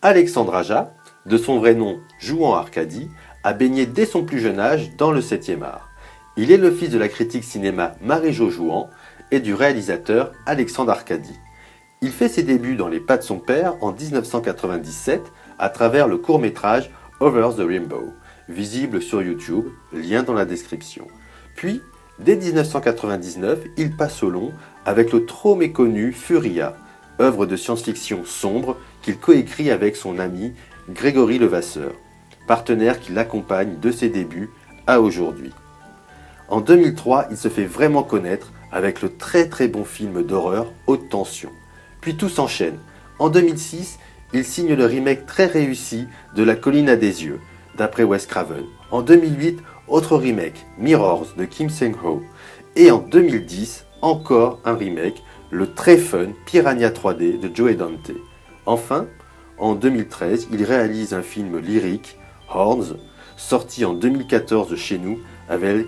Alexandre Aja, de son vrai nom Jouan Arcadi, a baigné dès son plus jeune âge dans le 7e art. Il est le fils de la critique cinéma Marie-Jo Jouan et du réalisateur Alexandre Arcadi. Il fait ses débuts dans les pas de son père en 1997 à travers le court-métrage Over the Rainbow, visible sur YouTube, lien dans la description. Puis, dès 1999, il passe au long avec le trop méconnu Furia, œuvre de science-fiction sombre qu'il coécrit avec son ami Grégory Levasseur, partenaire qui l'accompagne de ses débuts à aujourd'hui. En 2003, il se fait vraiment connaître avec le très bon film d'horreur Haute Tension. Puis tout s'enchaîne. En 2006, il signe le remake très réussi de La Colline à des yeux, d'après Wes Craven. En 2008, autre remake, Mirrors de Kim Sang-ho. Et en 2010, encore un remake, le très fun Piranha 3D de Joe Dante. Enfin, en 2013, il réalise un film lyrique, Horns, sorti en 2014 chez nous avec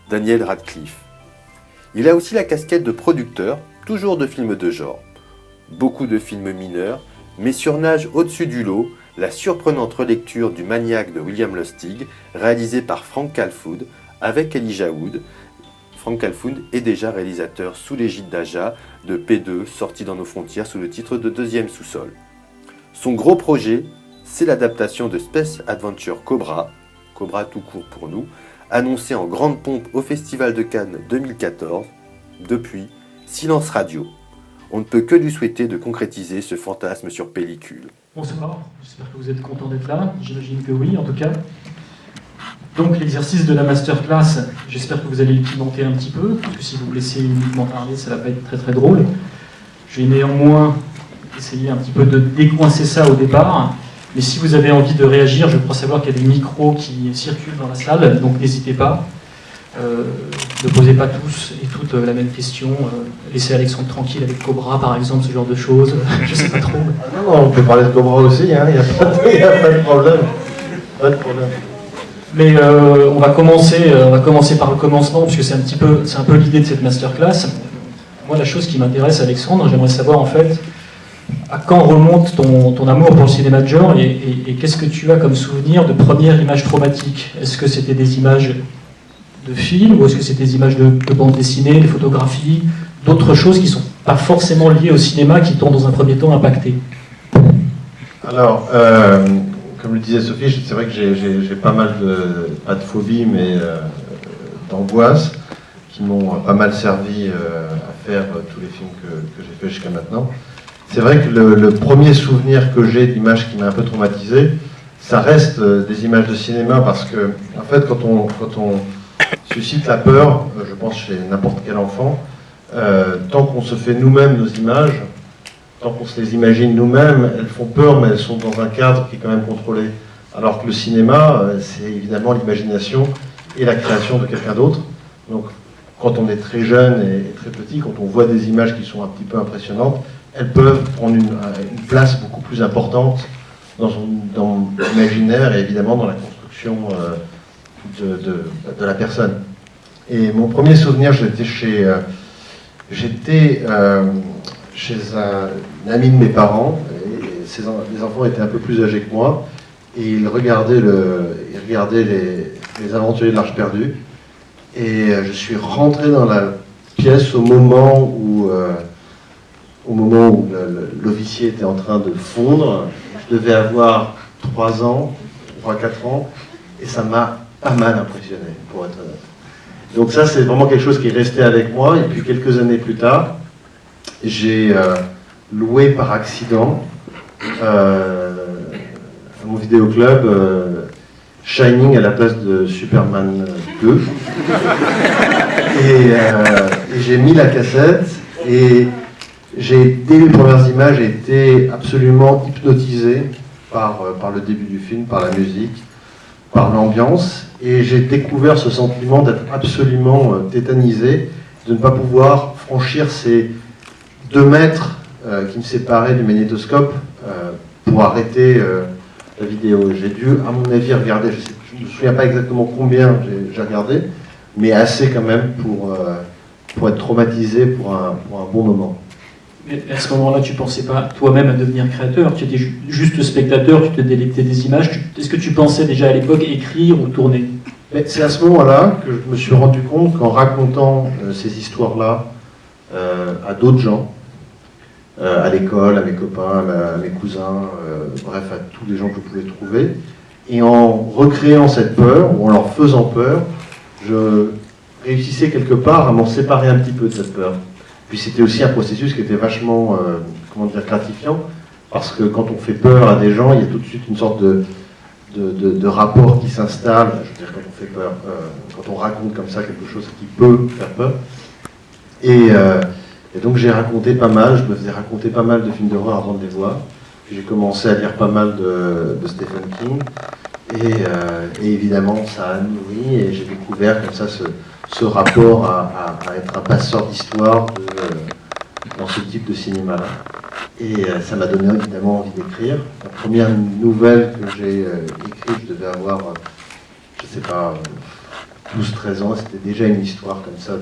Daniel Radcliffe. Il a aussi la casquette de producteur, toujours de films de genre. Beaucoup de films mineurs, mais surnage au-dessus du lot la surprenante relecture du Maniaque de William Lustig, réalisé par Frank Calfoun avec Elijah Wood. Frank Calfoun est déjà réalisateur sous l'égide d'Aja de P2, sorti dans nos frontières sous le titre de Deuxième sous-sol. Son gros projet, c'est l'adaptation de Space Adventure Cobra, Cobra tout court pour nous, annoncé en grande pompe au Festival de Cannes 2014. Depuis, silence radio. On ne peut que lui souhaiter de concrétiser ce fantasme sur pellicule. Bonsoir, j'espère que vous êtes content d'être là, j'imagine que oui en tout cas. Donc l'exercice de la masterclass, j'espère que vous allez le pimenter un petit peu, parce que si vous me laissez uniquement parler, ça va pas être très drôle. Je vais néanmoins essayer un petit peu de décoincer ça au départ, mais si vous avez envie de réagir, je crois savoir qu'il y a des micros qui circulent dans la salle, donc n'hésitez pas. Ne posez pas tous et toutes la même question. Laissez Alexandre tranquille avec Cobra, par exemple, ce genre de choses. Je sais pas trop. Non, on peut parler de Cobra aussi, hein. Il n'y a pas de problème. Pas de problème. Mais on va commencer par le commencement, parce que c'est un peu l'idée de cette masterclass. Moi, la chose qui m'intéresse, Alexandre, j'aimerais savoir en fait à quand remonte ton amour pour le cinéma de genre et qu'est-ce que tu as comme souvenir de première image traumatique. Est-ce que c'était des images de films, ou est-ce que c'est des images de bande dessinée, des photographies, d'autres choses qui ne sont pas forcément liées au cinéma, qui t'ont dans un premier temps impacté? Alors, comme le disait Sophie, c'est vrai que j'ai pas mal pas de phobie, mais d'angoisse, qui m'ont pas mal servi à faire tous les films que j'ai fait jusqu'à maintenant. C'est vrai que le premier souvenir que j'ai d'image qui m'a un peu traumatisé, ça reste des images de cinéma, parce que, en fait, quand on suscite la peur, je pense chez n'importe quel enfant, tant qu'on se fait nous-mêmes nos images, tant qu'on se les imagine nous-mêmes, elles font peur, mais elles sont dans un cadre qui est quand même contrôlé. Alors que le cinéma, c'est évidemment l'imagination et la création de quelqu'un d'autre. Donc, quand on est très jeune et très petit, quand on voit des images qui sont un petit peu impressionnantes, elles peuvent prendre une place beaucoup plus importante dans l'imaginaire et évidemment dans la construction de la personne. Et mon premier souvenir, j'étais chez un ami de mes parents, et les enfants étaient un peu plus âgés que moi, et ils regardaient les Aventuriers de l'Arche perdue, et je suis rentré dans la pièce au moment où l'officier était en train de fondre. Je devais avoir 3 ans, 3-4 ans, et ça m'a pas mal impressionné, pour être honnête. Donc ça, c'est vraiment quelque chose qui est resté avec moi. Et puis quelques années plus tard, j'ai loué par accident à mon vidéoclub Shining à la place de Superman 2. Et j'ai mis la cassette et dès les premières images, j'ai été absolument hypnotisé par le début du film, par la musique, par l'ambiance, et j'ai découvert ce sentiment d'être absolument tétanisé, de ne pas pouvoir franchir ces 2 mètres qui me séparaient du magnétoscope pour arrêter la vidéo. J'ai dû, à mon avis, regarder, je ne me souviens pas exactement combien j'ai regardé, mais assez quand même pour être traumatisé pour un bon moment. Mais à ce moment-là, tu ne pensais pas toi-même à devenir créateur, tu étais juste spectateur, tu te délectais des images. Est-ce que tu pensais déjà à l'époque écrire ou tourner? C'est à ce moment-là que je me suis rendu compte qu'en racontant ces histoires-là à d'autres gens, à l'école, à mes copains, à mes cousins, bref, à tous les gens que je pouvais trouver, et en recréant cette peur, ou en leur faisant peur, je réussissais quelque part à m'en séparer un petit peu de cette peur. Puis c'était aussi un processus qui était vachement, comment dire, gratifiant, parce que quand on fait peur à des gens, il y a tout de suite une sorte de rapport qui s'installe. Je veux dire, quand on fait peur, quand on raconte comme ça quelque chose qui peut faire peur. Et donc j'ai raconté pas mal, je me faisais raconter pas mal de films d'horreur avant de les voir. Puis j'ai commencé à lire pas mal de Stephen King. Et évidemment, ça a nourri et j'ai découvert comme ça ce rapport à être un passeur d'histoire dans ce type de cinéma-là. Et ça m'a donné évidemment envie d'écrire. La première nouvelle que j'ai écrite, je devais avoir, je sais pas, 12-13 ans. C'était déjà une histoire comme ça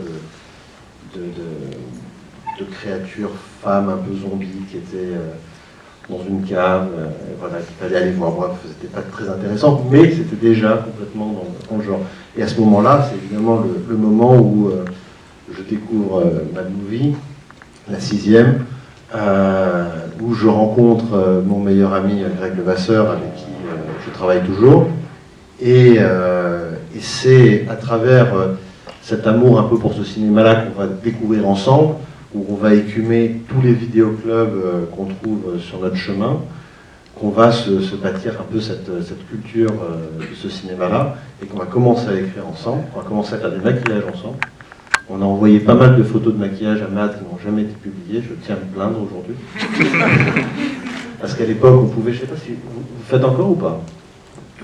de créatures, femmes un peu zombies qui étaient dans une cave, voilà, qu'il fallait aller voir. Bref, c'était pas très intéressant, mais c'était déjà complètement dans le genre. Et à ce moment-là, c'est évidemment le moment où je découvre Mad Movie, la 6e, où je rencontre mon meilleur ami Greg Levasseur, avec qui je travaille toujours. Et c'est à travers cet amour un peu pour ce cinéma-là qu'on va découvrir ensemble, où on va écumer tous les vidéoclubs qu'on trouve sur notre chemin, qu'on va se bâtir un peu cette culture de ce cinéma-là, et qu'on va commencer à écrire ensemble, on va commencer à faire des maquillages ensemble. On a envoyé pas mal de photos de maquillage à Matt qui n'ont jamais été publiées, je tiens à me plaindre aujourd'hui. Parce qu'à l'époque, on pouvait, je ne sais pas si vous faites encore ou pas.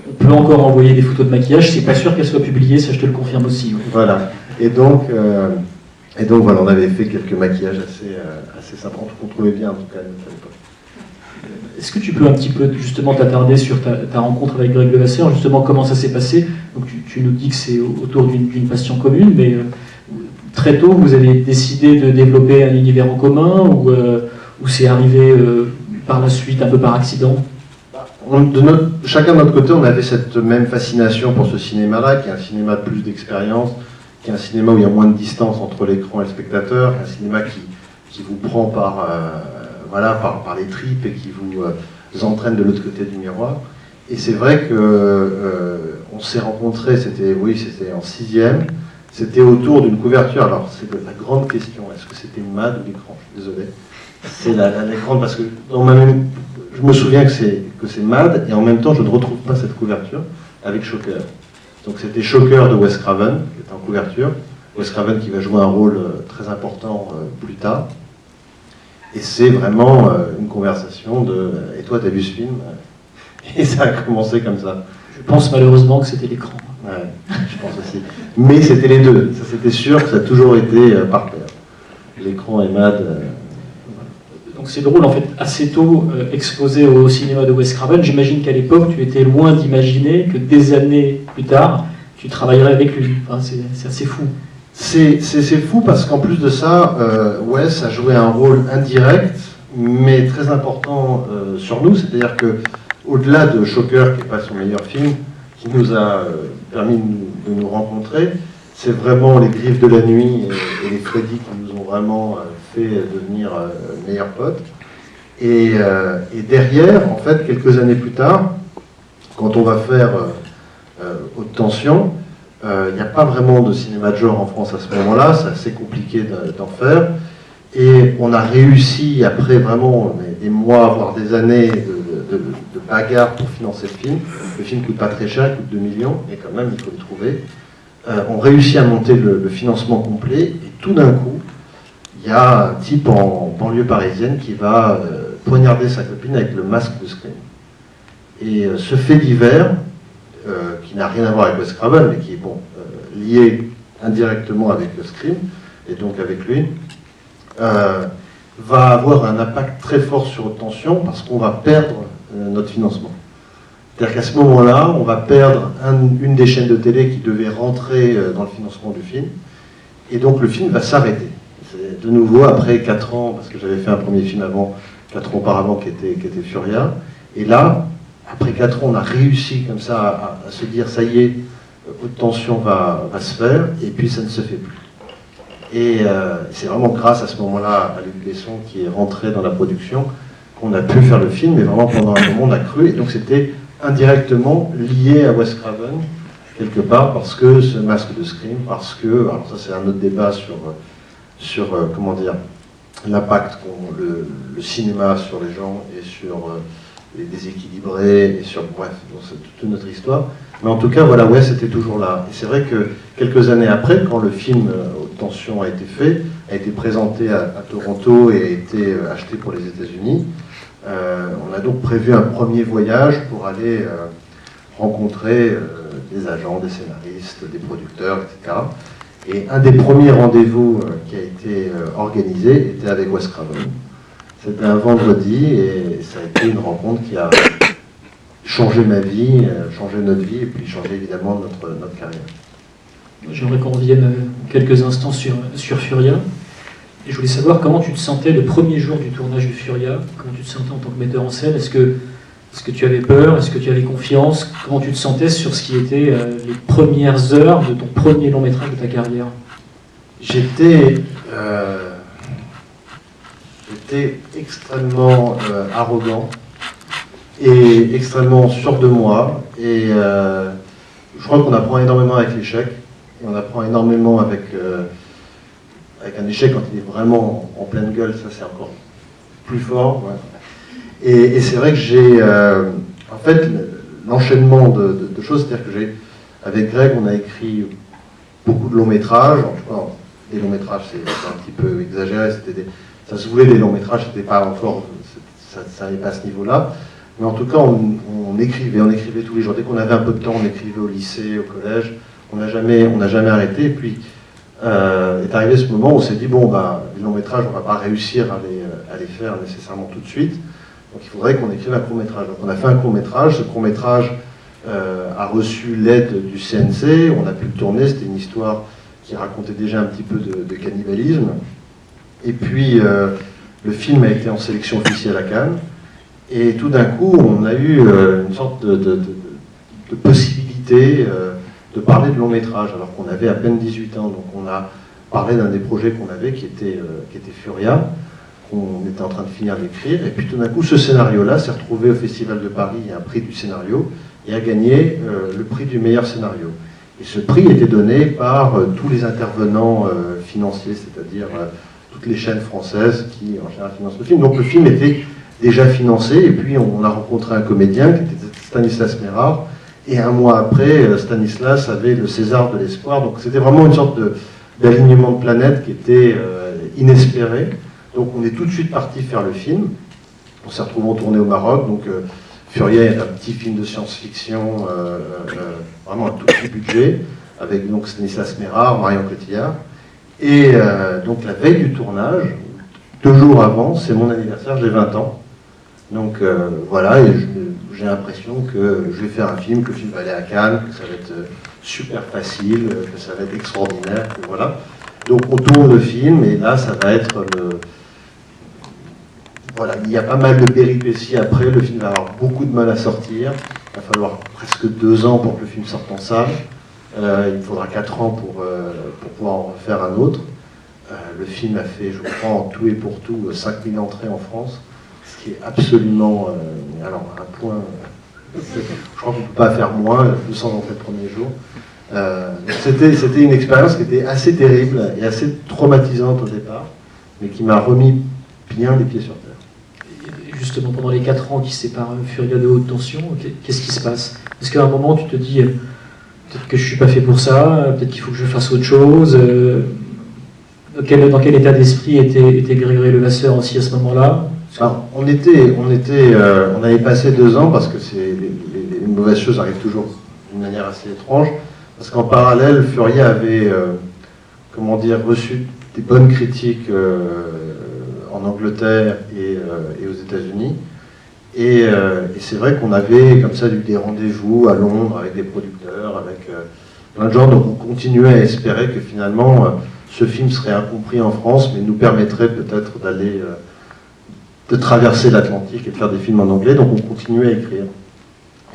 On peut encore envoyer des photos de maquillage, c'est pas sûr qu'elles soient publiées, ça je te le confirme aussi. Oui. Voilà, et donc voilà, on avait fait quelques maquillages assez sympas, qu'on trouvait bien en tout cas à l'époque. Est-ce que tu peux un petit peu justement t'attarder sur ta rencontre avec Greg Levasseur, justement comment ça s'est passé? Donc tu nous dis que c'est autour d'une passion commune, mais très tôt vous avez décidé de développer un univers en commun ou c'est arrivé par la suite, un peu par accident? Chacun de notre côté, on avait cette même fascination pour ce cinéma-là, qui est un cinéma de plus d'expérience, qui est un cinéma où il y a moins de distance entre l'écran et le spectateur, un cinéma qui vous prend par les tripes et qui vous entraîne de l'autre côté du miroir. Et c'est vrai qu'on s'est rencontrés, c'était en 6e, c'était autour d'une couverture. Alors c'est la grande question, est-ce que c'était une MAD ou l'écran? Je suis désolé. C'est la grande, parce que je me souviens que c'est MAD, et en même temps je ne retrouve pas cette couverture avec Shocker. Donc c'était Shocker de Wes Craven, qui est en couverture. Wes Craven qui va jouer un rôle très important plus tard. Et c'est vraiment une conversation de « Et toi, t'as vu ce film ?» Et ça a commencé comme ça. Je pense malheureusement que c'était l'écran. Ouais, je pense aussi. Mais c'était les deux. Ça, c'était sûr que ça a toujours été par pair. L'écran et MAD. Donc c'est drôle, en fait, assez tôt exposé au cinéma de Wes Craven, j'imagine qu'à l'époque, tu étais loin d'imaginer que des années plus tard, tu travaillerais avec lui. Enfin, c'est assez fou. C'est fou parce qu'en plus de ça, Wes a joué un rôle indirect, mais très important sur nous. C'est-à-dire qu'au-delà de Shocker, qui n'est pas son meilleur film, qui nous a permis de nous rencontrer, c'est vraiment Les Griffes de la Nuit et les Freddy qui nous ont vraiment fait devenir meilleurs potes. Et derrière, en fait, quelques années plus tard, quand on va faire Haute Tension, il n'y a pas vraiment de cinéma de genre en France à ce moment-là, c'est assez compliqué d'en faire. Et on a réussi, après vraiment des mois, voire des années de bagarre pour financer le film. Le film ne coûte pas très cher, il coûte 2 millions, mais quand même, il faut le trouver. On réussit à monter le financement complet, et tout d'un coup, il y a un type en banlieue parisienne qui va poignarder sa copine avec le masque de Scream. Et ce fait divers, qui n'a rien à voir avec Wes Craven, mais qui est lié indirectement avec le Scream, et donc avec lui, va avoir un impact très fort sur Haute Tension, parce qu'on va perdre notre financement. C'est-à-dire qu'à ce moment-là, on va perdre une des chaînes de télé qui devait rentrer dans le financement du film, et donc le film va s'arrêter. de nouveau, après 4 ans, parce que j'avais fait un premier film avant, 4 ans auparavant, qui était Furia, et là, après 4 ans, on a réussi comme ça à se dire, ça y est, Haute Tension va se faire, et puis ça ne se fait plus. Et c'est vraiment grâce à ce moment-là à Luc Besson qui est rentré dans la production qu'on a pu faire le film, et vraiment pendant un moment on a cru, et donc c'était indirectement lié à Wes Craven, quelque part, parce que ce masque de Scream, parce que, alors ça c'est un autre débat sur comment dire, l'impact qu'ont le cinéma sur les gens et sur les déséquilibrés, et sur, bref, c'est toute une autre histoire. Mais en tout cas, voilà, Wes était toujours là. Et c'est vrai que quelques années après, quand le film Haute Tension a été fait, a été présenté à Toronto et a été acheté pour les États-Unis, on a donc prévu un premier voyage pour aller rencontrer des agents, des scénaristes, des producteurs, etc. Et un des premiers rendez-vous qui a été organisé était avec Wes Craven. C'était un vendredi et ça a été une rencontre qui a changé ma vie, changé notre vie et puis changé évidemment notre carrière. J'aimerais qu'on revienne quelques instants sur Furia. Et je voulais savoir comment tu te sentais le premier jour du tournage de Furia, comment tu te sentais en tant que metteur en scène. Est-ce que tu avais peur? Est-ce que tu avais confiance? Comment tu te sentais sur ce qui était les premières heures de ton premier long métrage de ta carrière? J'étais extrêmement arrogant et extrêmement sûr de moi. Et je crois qu'on apprend énormément avec l'échec. Et on apprend énormément avec un échec quand il est vraiment en pleine gueule, ça c'est encore plus fort. Ouais. Et c'est vrai que j'ai, en fait, l'enchaînement de choses, c'est-à-dire que avec Greg, on a écrit beaucoup de longs métrages, en tout cas, des longs métrages, c'est un petit peu exagéré, ça se voulait des longs métrages, c'était pas encore, ça n'allait pas à ce niveau-là, mais en tout cas, on écrivait tous les jours. Dès qu'on avait un peu de temps, on écrivait au lycée, au collège, on n'a jamais arrêté, et puis est arrivé ce moment où on s'est dit, bon, bah, les longs métrages, on va pas réussir à les faire nécessairement tout de suite, donc il faudrait qu'on écrive un court-métrage. Donc on a fait un court-métrage, ce court-métrage a reçu l'aide du CNC, on a pu le tourner, c'était une histoire qui racontait déjà un petit peu de cannibalisme. Et puis le film a été en sélection officielle à Cannes, et tout d'un coup on a eu une sorte de possibilité de parler de long métrage, alors qu'on avait à peine 18 ans, donc on a parlé d'un des projets qu'on avait qui était Furia, qu'on était en train de finir d'écrire, et puis tout d'un coup ce scénario-là s'est retrouvé au Festival de Paris, il y a un prix du scénario, et a gagné le prix du meilleur scénario. Et ce prix était donné par tous les intervenants financiers, c'est-à-dire toutes les chaînes françaises qui en général financent le film. Donc le film était déjà financé, et puis on a rencontré un comédien qui était Stanislas Mérard, et un mois après, Stanislas avait le César de l'espoir. Donc c'était vraiment une sorte d'alignement de planète qui était inespéré. Donc on est tout de suite parti faire le film. On s'est retrouvés en tournée au Maroc. Donc Furia est un petit film de science-fiction, vraiment un tout petit budget, avec donc Stanislas Mérard, Marion Cotillard. Et donc la veille du tournage, 2 jours avant, c'est mon anniversaire, j'ai 20 ans. Donc voilà, et j'ai l'impression que je vais faire un film, que le film va aller à Cannes, que ça va être super facile, que ça va être extraordinaire, que voilà. Donc on tourne le film, et là ça va être Voilà, il y a pas mal de péripéties après, le film va avoir beaucoup de mal à sortir, il va falloir presque 2 ans pour que le film sorte en salle, il faudra 4 ans pour pouvoir en refaire un autre. Le film a fait, je crois, en tout et pour tout, 5000 entrées en France, ce qui est absolument, alors un point, je crois qu'on ne peut pas faire moins, 200 entrées le premier jour. C'était une expérience qui était assez terrible et assez traumatisante au départ, mais qui m'a remis bien les pieds sur terre. Justement, pendant les 4 ans qui séparent Furia de Haute Tension, qu'est-ce qui se passe? Est-ce qu'à un moment tu te dis peut-être que je ne suis pas fait pour ça, peut-être qu'il faut que je fasse autre chose? Dans quel état d'esprit était Grégory Levasseur aussi à ce moment-là? On avait passé 2 ans, parce que les mauvaises choses arrivent toujours d'une manière assez étrange, parce qu'en parallèle, Furia avait reçu des bonnes critiques en Angleterre et aux États-Unis. Et c'est vrai qu'on avait comme ça eu des rendez-vous à Londres avec des producteurs, avec plein de gens, donc on continuait à espérer que finalement ce film serait incompris en France, mais nous permettrait peut-être de traverser l'Atlantique et de faire des films en anglais. Donc on continuait à écrire.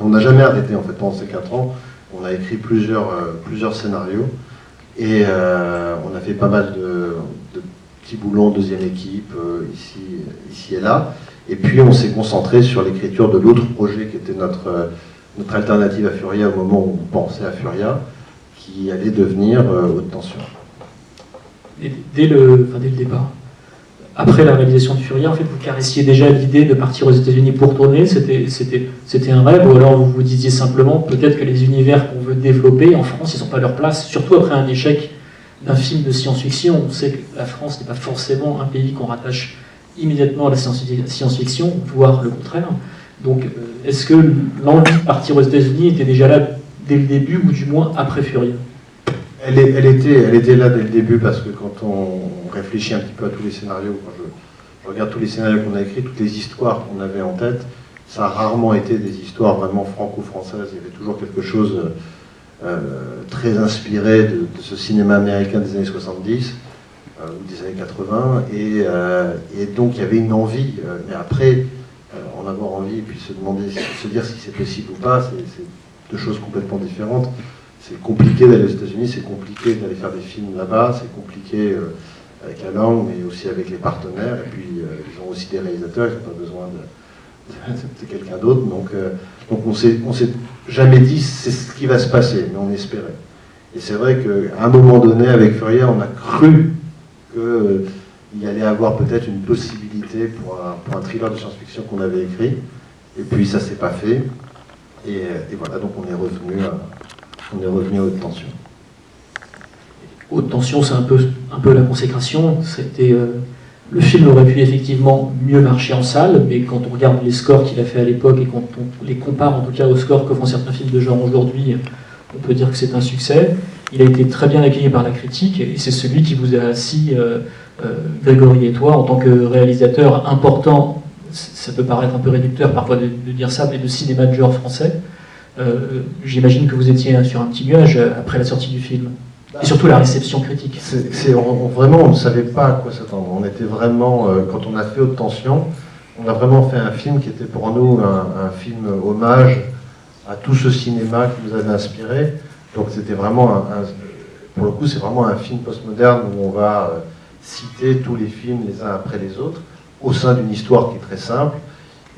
On n'a jamais arrêté en fait pendant ces 4 ans. On a écrit plusieurs scénarios et on a fait pas mal de petits boulons, deuxième équipe, ici et là. Et puis on s'est concentré sur l'écriture de l'autre projet qui était notre alternative à Furia au moment où on pensait à Furia, qui allait devenir Haute Tension. Et dès le départ, après la réalisation de Furia, en fait, vous caressiez déjà l'idée de partir aux États-Unis pour tourner. C'était un rêve, ou alors vous vous disiez simplement peut-être que les univers qu'on veut développer en France, ils n'ont pas leur place, surtout après un échec d'un film de science-fiction. On sait que la France n'est pas forcément un pays qu'on rattache immédiatement à la science-fiction, voire le contraire. Donc, est-ce que l'envie de partir aux États-Unis était déjà là dès le début, ou du moins après Furia? Elle était là dès le début, parce que quand on réfléchit un petit peu à tous les scénarios, quand je regarde tous les scénarios qu'on a écrits, toutes les histoires qu'on avait en tête, ça a rarement été des histoires vraiment franco-françaises. Il y avait toujours quelque chose très inspiré de ce cinéma américain des années 70 ou des années 80, et donc il y avait une envie, mais après, en avoir envie et puis se dire si c'est possible ou pas, c'est deux choses complètement différentes. C'est compliqué d'aller aux États-Unis, c'est compliqué d'aller faire des films là-bas, c'est compliqué avec la langue, mais aussi avec les partenaires, et puis ils ont aussi des réalisateurs, ils n'ont pas besoin de quelqu'un d'autre, donc on s'est jamais dit c'est ce qui va se passer, mais on espérait. Et c'est vrai qu'à un moment donné, avec Furia, on a cru qu'il y allait avoir peut-être une possibilité pour un thriller de science-fiction qu'on avait écrit, et puis ça s'est pas fait, et voilà, donc on est revenu à Haute Tension. Haute Tension, c'est un peu la consécration. Le film aurait pu effectivement mieux marcher en salle, mais quand on regarde les scores qu'il a fait à l'époque et quand on les compare en tout cas aux scores que font certains films de genre aujourd'hui, on peut dire que c'est un succès. Il a été très bien accueilli par la critique, et c'est celui qui vous a assis, Grégory et toi, en tant que réalisateur important. Ça peut paraître un peu réducteur parfois de dire ça, mais de cinéma de genre français. J'imagine que vous étiez sur un petit nuage après la sortie du film. Et surtout la réception critique. Vraiment, on ne savait pas à quoi s'attendre. On était vraiment, quand on a fait Haute Tension, on a vraiment fait un film qui était pour nous un film hommage à tout ce cinéma qui nous avait inspiré. Donc c'était vraiment, pour le coup, c'est vraiment un film postmoderne où on va citer tous les films les uns après les autres, au sein d'une histoire qui est très simple.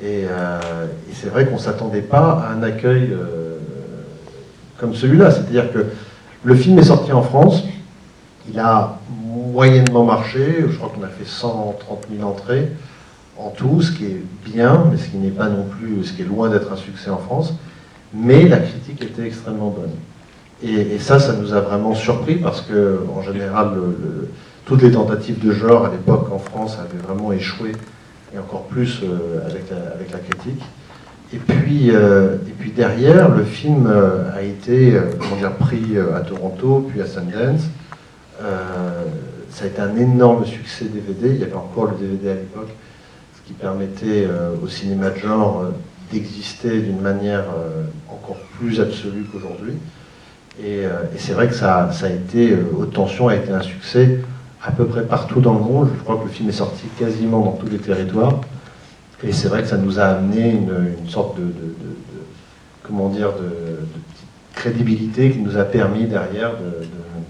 Et c'est vrai qu'on ne s'attendait pas à un accueil comme celui-là. C'est-à-dire que le film est sorti en France, il a moyennement marché, je crois qu'on a fait 130 000 entrées en tout, ce qui est bien, mais ce qui n'est pas non plus, ce qui est loin d'être un succès en France, mais la critique était extrêmement bonne. Et ça nous a vraiment surpris, parce que en général, toutes les tentatives de genre à l'époque en France avaient vraiment échoué, et encore plus avec la critique. Et puis derrière, le film a été pris à Toronto, puis à Sundance. Ça a été un énorme succès DVD. Il y avait encore le DVD à l'époque, ce qui permettait au cinéma de genre d'exister d'une manière encore plus absolue qu'aujourd'hui. Et c'est vrai que ça a été, Haute Tension a été un succès à peu près partout dans le monde. Je crois que le film est sorti quasiment dans tous les territoires. Et c'est vrai que ça nous a amené une sorte de crédibilité qui nous a permis derrière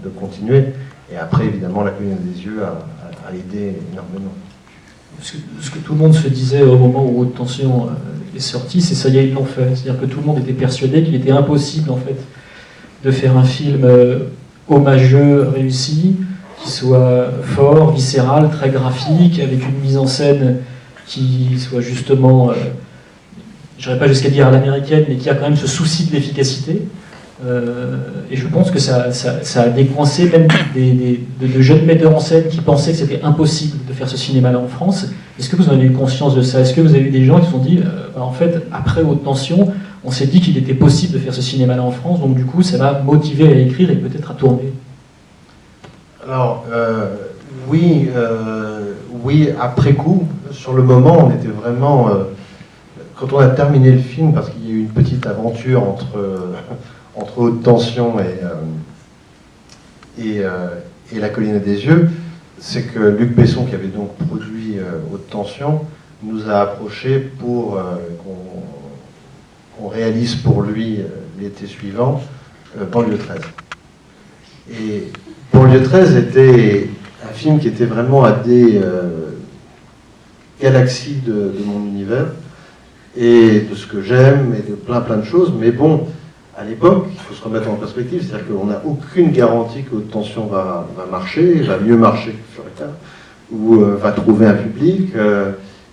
de continuer. Et après, évidemment, la colline des yeux a aidé énormément. Ce que tout le monde se disait au moment où Haute Tension est sorti, c'est ça y est, ils l'ont fait. C'est-à-dire que tout le monde était persuadé qu'il était impossible, en fait, de faire un film hommageux, réussi, qui soit fort, viscéral, très graphique, avec une mise en scène qui soit justement, je n'irai pas jusqu'à dire à l'américaine, mais qui a quand même ce souci de l'efficacité. Et je pense que ça a décoincé même de jeunes metteurs en scène qui pensaient que c'était impossible de faire ce cinéma-là en France. Est-ce que vous en avez eu conscience de ça? Est-ce que vous avez eu des gens qui se sont dit, en fait, après Haute Tension, on s'est dit qu'il était possible de faire ce cinéma-là en France, donc du coup, ça m'a motivé à écrire et peut-être à tourner? Alors, oui, après coup. Sur le moment, on était vraiment... quand on a terminé le film, parce qu'il y a eu une petite aventure entre Haute Tension et et La colline des yeux, c'est que Luc Besson, qui avait donc produit Haute Tension, nous a approchés pour qu'on réalise pour lui l'été suivant Banlieue 13. Et Banlieue 13 était un film qui était vraiment à des galaxies de mon univers et de ce que j'aime et de plein de choses. Mais bon, à l'époque, il faut se remettre en perspective, c'est-à-dire qu'on n'a aucune garantie que Haute Tension va marcher, va mieux marcher que Fureka, ou va trouver un public.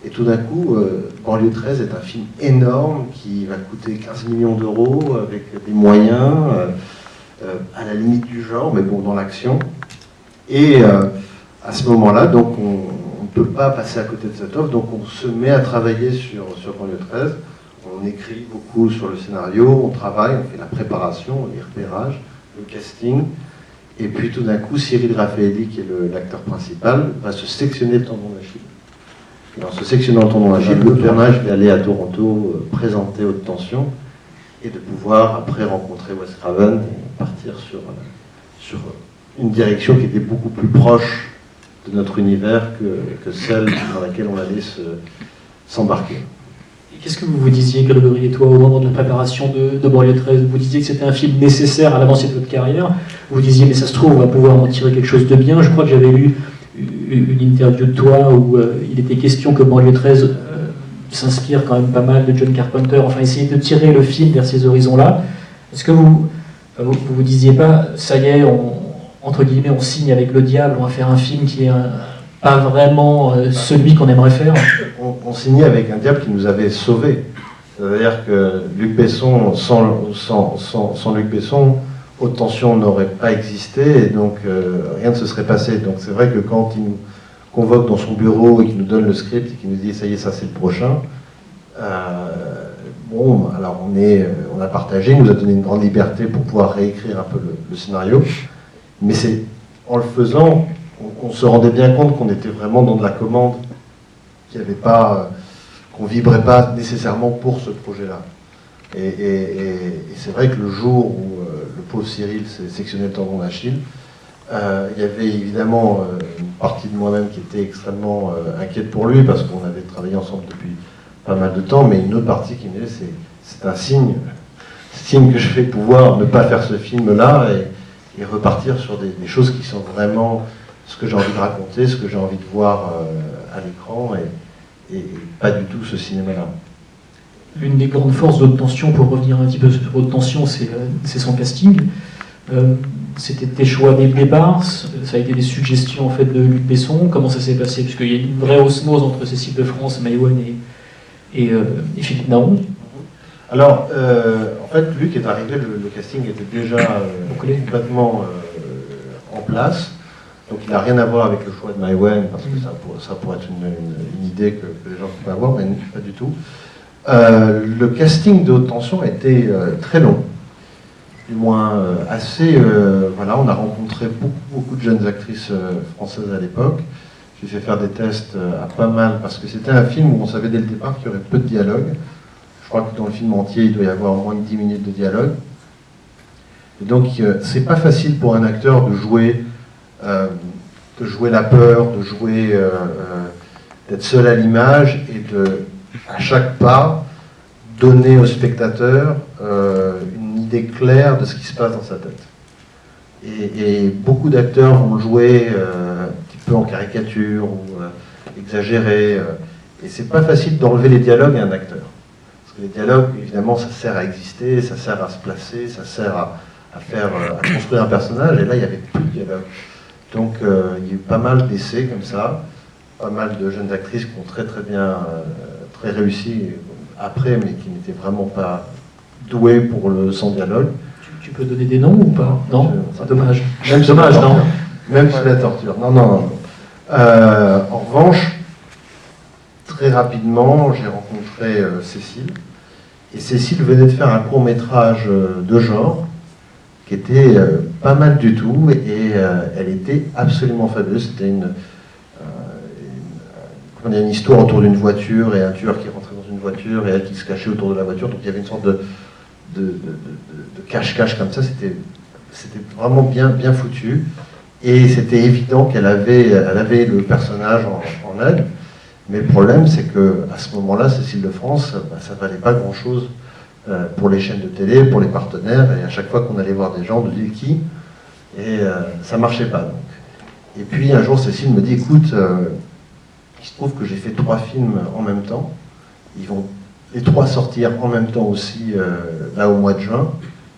Et tout d'un coup, Banlieue 13 est un film énorme qui va coûter 15 millions d'euros avec des moyens à la limite du genre, mais bon, dans l'action. Et à ce moment-là, donc on ne peut pas passer à côté de cette offre, donc on se met à travailler sur Banlieue 13. On écrit beaucoup sur le scénario, on travaille, on fait la préparation, les repérages, le casting. Et puis tout d'un coup, Cyril Raffaelli, qui est l'acteur principal, va se sectionner le tendon d'Achille. Et en se sectionnant le tendon d'Achille, le tournage va aller à Toronto présenter Haute Tension et de pouvoir après rencontrer Wes Craven et partir sur une direction qui était beaucoup plus proche de notre univers que celle dans laquelle on allait s'embarquer. Qu'est-ce que vous vous disiez, Grégory et toi, au moment de la préparation de Banlieue 13? Vous disiez que c'était un film nécessaire à l'avancée de votre carrière. Vous disiez, mais ça se trouve, on va pouvoir en tirer quelque chose de bien. Je crois que j'avais lu une interview de toi où il était question que Banlieue 13 s'inspire quand même pas mal de John Carpenter. Enfin, essayer de tirer le film vers ces horizons-là. Est-ce que vous disiez pas, ça y est, entre guillemets, on signe avec le diable, on va faire un film qui est pas vraiment celui qu'on aimerait faire? On signait avec un diable qui nous avait sauvés. C'est-à-dire que Luc Besson, sans Luc Besson, Haute Tension n'aurait pas existé et donc rien ne se serait passé. Donc c'est vrai que quand il nous convoque dans son bureau et qu'il nous donne le script et qu'il nous dit ça y est, ça c'est le prochain, bon, alors on a partagé, il nous a donné une grande liberté pour pouvoir réécrire un peu le scénario, mais c'est en le faisant, on se rendait bien compte qu'on était vraiment dans de la commande, qu'il n'y avait pas, qu'on vibrait pas nécessairement pour ce projet-là. Et c'est vrai que le jour où le pauvre Cyril s'est sectionné le tendon d'Achille, il y avait évidemment une partie de moi-même qui était extrêmement inquiète pour lui, parce qu'on avait travaillé ensemble depuis pas mal de temps, mais une autre partie qui me disait c'est un signe que je vais pouvoir ne pas faire ce film-là et repartir sur des choses qui sont vraiment ce que j'ai envie de raconter, ce que j'ai envie de voir à l'écran, et pas du tout ce cinéma-là. L'une des grandes forces d'Haute Tension, pour revenir un petit peu sur Haute Tension, c'est son casting. C'était tes choix dès le départ, ça a été des suggestions en fait de Luc Besson. Comment ça s'est passé? Parce qu'il y a une vraie osmose entre Cécile de France, Maïwenn et Philippe Naon. Alors, en fait, Luc est arrivé, le casting était déjà complètement en place. Donc il n'a rien à voir avec le choix de Maïwenn, parce que ça pourrait être une idée que les gens peuvent avoir, mais pas du tout. Le casting de Haute Tension a été très long, du moins assez... voilà, on a rencontré beaucoup de jeunes actrices françaises à l'époque. J'ai fait faire des tests à pas mal, parce que c'était un film où on savait dès le départ qu'il y aurait peu de dialogue. Je crois que dans le film entier, il doit y avoir au moins 10 minutes de dialogue. Et donc c'est pas facile pour un acteur de jouer la peur, d'être seul à l'image et à chaque pas, donner au spectateur une idée claire de ce qui se passe dans sa tête. Et beaucoup d'acteurs vont jouer un petit peu en caricature ou exagéré. Et c'est pas facile d'enlever les dialogues à un acteur. Parce que les dialogues, évidemment, ça sert à exister, ça sert à se placer, ça sert à construire un personnage. Et là, il n'y avait plus de dialogue. Donc il y a eu pas mal d'essais comme ça, pas mal de jeunes actrices qui ont très bien, très réussi après, mais qui n'étaient vraiment pas douées pour le sans dialogue. Tu peux donner des noms ou pas? Non, c'est dommage. Même dommage, non. Même sous la torture. Non. En revanche, très rapidement, j'ai rencontré Cécile. Et Cécile venait de faire un court-métrage de genre, qui était pas mal du tout, et elle était absolument fabuleuse. C'était une histoire autour d'une voiture, et un tueur qui rentrait dans une voiture, et elle qui se cachait autour de la voiture. Donc il y avait une sorte de cache-cache comme ça. C'était vraiment bien foutu. Et c'était évident qu'elle avait, elle avait le personnage en elle. Mais le problème, c'est qu'à ce moment-là, Cécile de France, ça ne valait pas grand-chose pour les chaînes de télé, pour les partenaires. Et à chaque fois qu'on allait voir des gens, on disait qui. Et ça ne marchait pas. Donc. Et puis un jour, Cécile me dit, écoute, il se trouve que j'ai fait 3 films en même temps. Ils vont les 3 sortir en même temps aussi, là au mois de juin.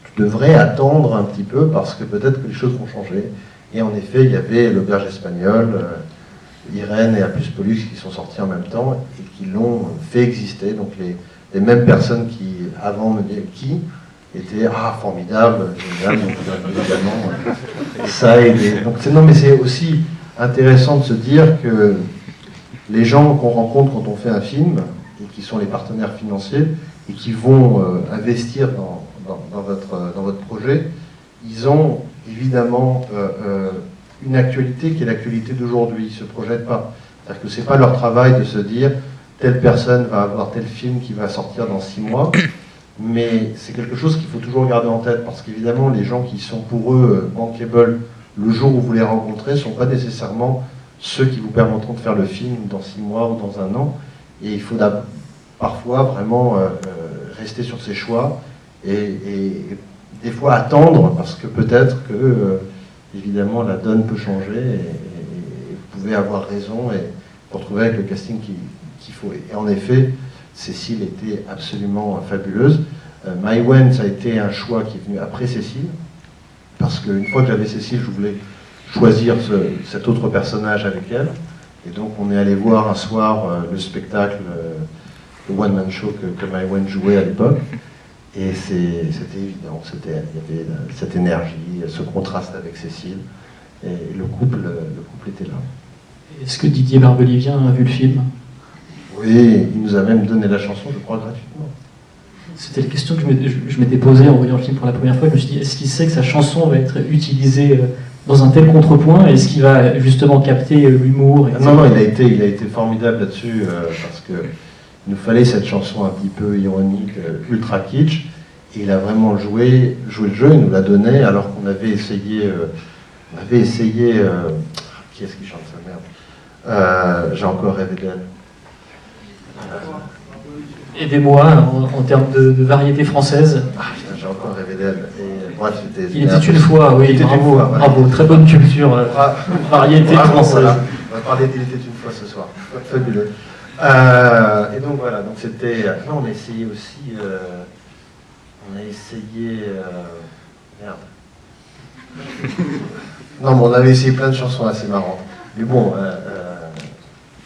Tu devrais attendre un petit peu parce que peut-être que les choses vont changer. Et en effet, il y avait L'Auberge espagnole, Irène et A plus Pollux qui sont sortis en même temps et qui l'ont fait exister. Donc les mêmes personnes qui, avant, me disaient qui étaient formidable, génial, donc évidemment, ça a aidé. Donc, non, mais c'est aussi intéressant de se dire que les gens qu'on rencontre quand on fait un film, et qui sont les partenaires financiers, et qui vont investir dans votre projet, ils ont évidemment une actualité qui est l'actualité d'aujourd'hui. Ils ne se projettent pas. C'est-à-dire que ce n'est pas leur travail de se dire telle personne va avoir tel film qui va sortir dans 6 mois, mais c'est quelque chose qu'il faut toujours garder en tête, parce qu'évidemment, les gens qui sont pour eux bankable le jour où vous les rencontrez ne sont pas nécessairement ceux qui vous permettront de faire le film dans 6 mois ou dans 1 an. Et il faut parfois vraiment rester sur ses choix et des fois attendre, parce que peut-être que, évidemment, la donne peut changer et vous pouvez avoir raison et vous retrouver avec le casting qu'il faut. Et en effet, Cécile était absolument fabuleuse. Maïwenn, ça a été un choix qui est venu après Cécile, parce qu'une fois que j'avais Cécile, je voulais choisir cet autre personnage avec elle. Et donc on est allé voir un soir le spectacle, le one-man show que Maïwenn jouait à l'époque. Et c'était évident, il y avait cette énergie, ce contraste avec Cécile, et le couple était là. Est-ce que Didier Barbelivien a vu le film? Oui, il nous a même donné la chanson, je crois, gratuitement. C'était la question que je m'étais posée en voyant le film pour la première fois. Je me suis dit, est-ce qu'il sait que sa chanson va être utilisée dans un tel contrepoint? Est-ce qu'il va justement capter l'humour? Non, il a été formidable là-dessus, parce que il nous fallait cette chanson un petit peu ironique, ultra kitsch, et il a vraiment joué le jeu, il nous l'a donné, alors qu'on avait essayé... qui est-ce qui chante ça, merde? J'ai encore rêvé d'elle. Aidez-moi en termes de variété française. J'ai encore rêvé d'elle. Bref, il était une fois, oui, bravo, bravo, très bonne culture, variété française. Voilà. On va parler d'Il était une fois ce soir. Fabuleux. Et donc voilà, donc c'était. Non, on a essayé aussi. Merde. Non, mais on avait essayé plein de chansons assez marrantes. Mais bon,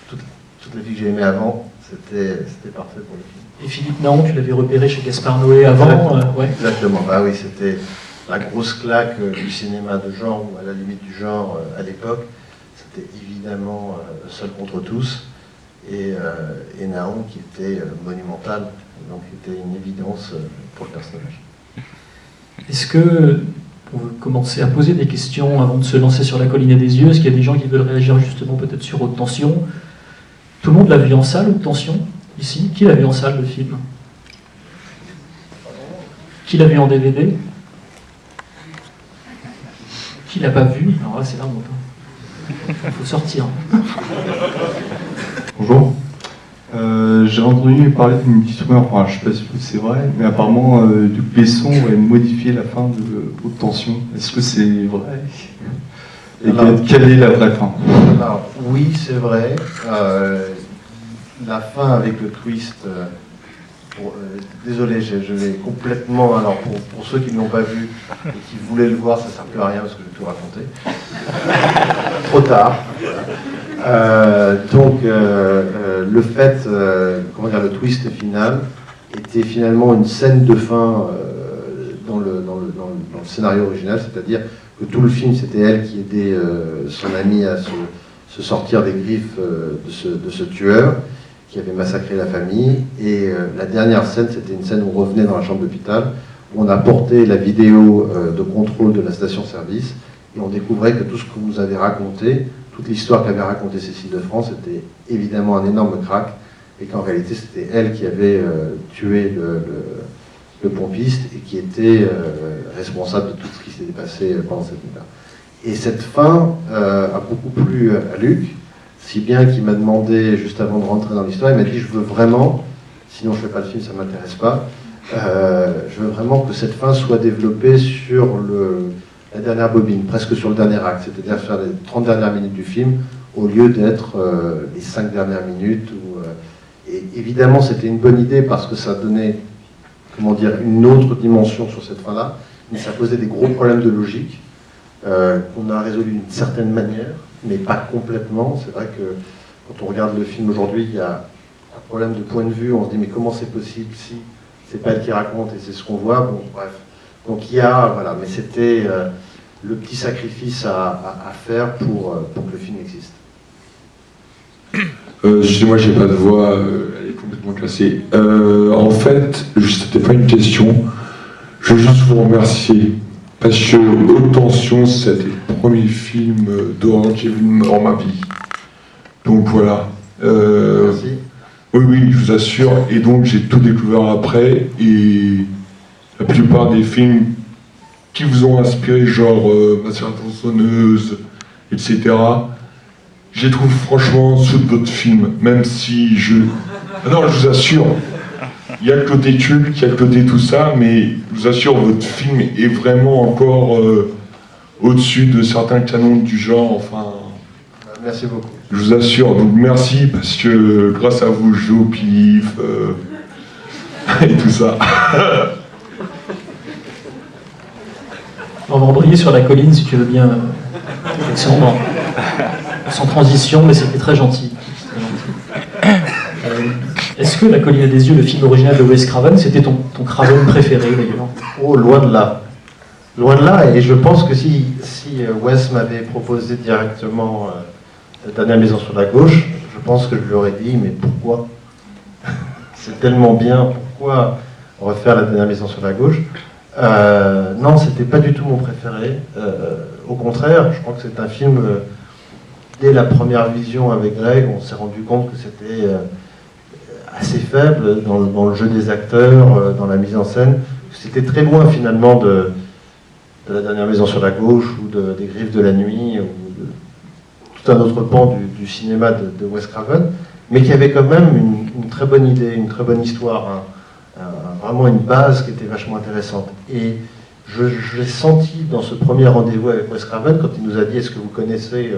toutes les filles que j'ai aimées avant, c'était parfait pour le film. Et Philippe Naon, tu l'avais repéré chez Gaspard Noé avant, ouais. Exactement, bah oui, c'était la grosse claque du cinéma de genre, ou à la limite du genre à l'époque. C'était évidemment Seul contre tous, et Naon qui était monumental, donc était une évidence pour le personnage. Est-ce que, on veut commencer à poser des questions avant de se lancer sur La colline des yeux, est-ce qu'il y a des gens qui veulent réagir justement peut-être sur Haute tension? Tout le monde l'a vu en salle, Haute tension, ici? Qui l'a vu en salle, le film? Qui l'a vu en DVD? Qui l'a pas vu? Alors là, c'est la honte. Il faut sortir. Bonjour. J'ai entendu parler d'une petite rumeur, enfin, je ne sais pas si c'est vrai, mais apparemment Luc Besson aurait modifié la fin de Haute tension. Est-ce que c'est vrai? Et quelle est la vraie fin? Alors, oui, c'est vrai. La fin avec le twist. Désolé, je vais complètement. Alors, pour ceux qui ne l'ont pas vu et qui voulaient le voir, ça ne sert plus à rien parce que je vais tout raconter. Trop tard. Donc, le fait, le twist final était finalement une scène de fin dans le scénario original, c'est-à-dire que tout le film, c'était elle qui aidait son ami à se sortir des griffes de ce tueur qui avait massacré la famille. Et la dernière scène, c'était une scène où on revenait dans la chambre d'hôpital, où on a porté la vidéo de contrôle de la station-service, et on découvrait que tout ce que vous avez raconté, toute l'histoire qu'avait racontée Cécile de France, était évidemment un énorme crack, et qu'en réalité, c'était elle qui avait tué le pompiste, et qui était responsable de tout ce qui s'était passé pendant cette nuit-là. Et cette fin a beaucoup plu à Luc, si bien qu'il m'a demandé, juste avant de rentrer dans l'histoire, il m'a dit, je veux vraiment, sinon je ne fais pas le film, ça ne m'intéresse pas, je veux vraiment que cette fin soit développée sur la dernière bobine, presque sur le dernier acte, c'est-à-dire faire les 30 dernières minutes du film, au lieu d'être les 5 dernières minutes. Et évidemment, c'était une bonne idée parce que ça donnait, comment dire, une autre dimension sur cette fin-là, mais ça posait des gros problèmes de logique qu'on a résolus d'une certaine manière, mais pas complètement. C'est vrai que quand on regarde le film aujourd'hui, il y a un problème de point de vue, on se dit mais comment c'est possible si c'est pas elle qui raconte et c'est ce qu'on voit, bon bref. Donc il y a, voilà, mais c'était le petit sacrifice à faire pour que le film existe. Excusez-moi, j'ai pas de voix, elle est complètement cassée. En fait, c'était pas une question. Je veux juste vous remercier parce que Haute Tension, c'était le premier film d'horreur que j'ai vu dans ma vie. Donc voilà. Merci. Oui, je vous assure. Et donc j'ai tout découvert après. Et la plupart des films qui vous ont inspiré, genre Ma sœur tronçonneuse, etc., je les trouve franchement ceux de votre film, même si je... Non, je vous assure, il y a le côté culte, il y a le côté tout ça, mais je vous assure, votre film est vraiment encore au-dessus de certains canons du genre, enfin... Merci beaucoup. Je vous assure, donc merci, parce que grâce à vous, je joue au pif, et tout ça. On va embrayer sur la colline, si tu veux bien, Alexandre. Sans transition, mais c'était très gentil. Est-ce que La colline des yeux, le film original de Wes Craven, c'était ton Craven préféré d'ailleurs? Oh, loin de là. Loin de là, et je pense que si Wes m'avait proposé directement La dernière maison sur la gauche, je pense que je lui aurais dit, mais pourquoi? C'est tellement bien, pourquoi refaire La dernière maison sur la gauche? Non, c'était pas du tout mon préféré. Au contraire, je crois que c'est un film... dès la première vision avec Greg, on s'est rendu compte que c'était assez faible dans le jeu des acteurs, dans la mise en scène. C'était très loin finalement de La dernière maison sur la gauche ou des Griffes de la nuit ou de tout un autre pan du cinéma de Wes Craven, mais qui avait quand même une très bonne idée, une très bonne histoire, vraiment une base qui était vachement intéressante. Et je l'ai senti dans ce premier rendez-vous avec Wes Craven quand il nous a dit « Est-ce que vous connaissez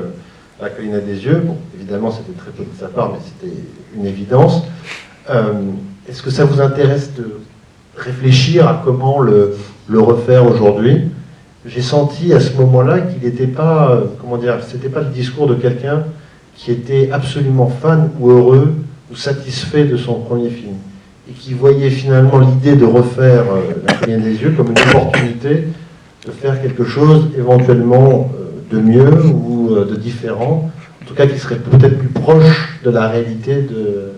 La colline des yeux ?» Bon, évidemment, c'était très peu de sa part, mais c'était une évidence. Est-ce que ça vous intéresse de réfléchir à comment le refaire aujourd'hui? J'ai senti à ce moment-là qu'il n'était pas, comment dire, c'était pas le discours de quelqu'un qui était absolument fan ou heureux ou satisfait de son premier film, et qui voyait finalement l'idée de refaire La colline des yeux comme une opportunité de faire quelque chose éventuellement de mieux ou de différent, en tout cas qui serait peut-être plus proche de la réalité de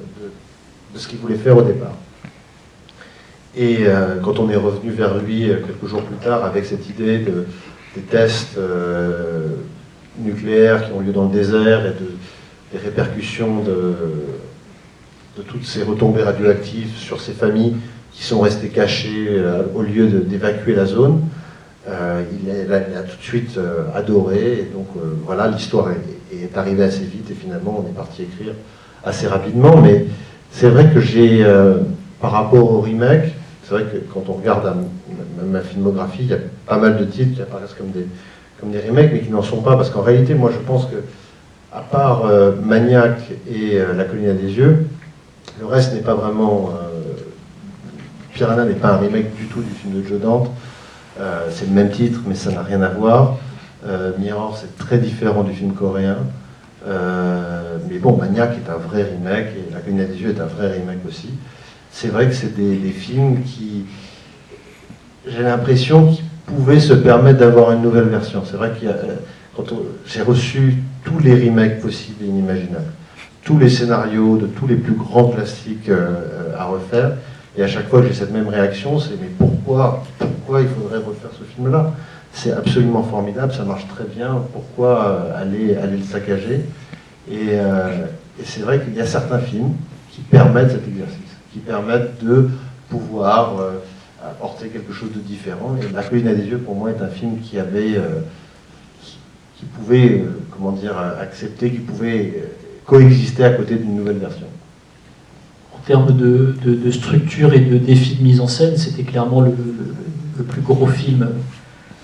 ce qu'il voulait faire au départ. Et quand on est revenu vers lui quelques jours plus tard avec cette idée des tests nucléaires qui ont lieu dans le désert et des répercussions de toutes ces retombées radioactives sur ces familles qui sont restées cachées au lieu d'évacuer la zone, il a tout de suite adoré. Et donc voilà, l'histoire est arrivée assez vite et finalement on est parti écrire assez rapidement. Mais c'est vrai que j'ai, par rapport au remake, c'est vrai que quand on regarde ma filmographie, il y a pas mal de titres qui apparaissent comme des remakes, mais qui n'en sont pas, parce qu'en réalité, moi je pense que, à part Maniac et La colline des yeux, le reste n'est pas vraiment... Piranha n'est pas un remake du tout du film de Joe Dante. C'est le même titre, mais ça n'a rien à voir. Mirror, c'est très différent du film coréen. Mais bon, Maniac est un vrai remake, et La colline des yeux est un vrai remake aussi. C'est vrai que c'est des films qui, j'ai l'impression, qu'ils pouvaient se permettre d'avoir une nouvelle version. C'est vrai que j'ai reçu tous les remakes possibles et inimaginables, tous les scénarios de tous les plus grands classiques à refaire, et à chaque fois j'ai cette même réaction, c'est mais pourquoi il faudrait refaire ce film-là? C'est absolument formidable, ça marche très bien, pourquoi aller le saccager? Et c'est vrai qu'il y a certains films qui permettent cet exercice, qui permettent de pouvoir apporter quelque chose de différent. Et La colline des yeux, pour moi, est un film qui pouvaient accepter, qui pouvaient coexister à côté d'une nouvelle version. En termes de structure et de défi de mise en scène, c'était clairement le plus gros film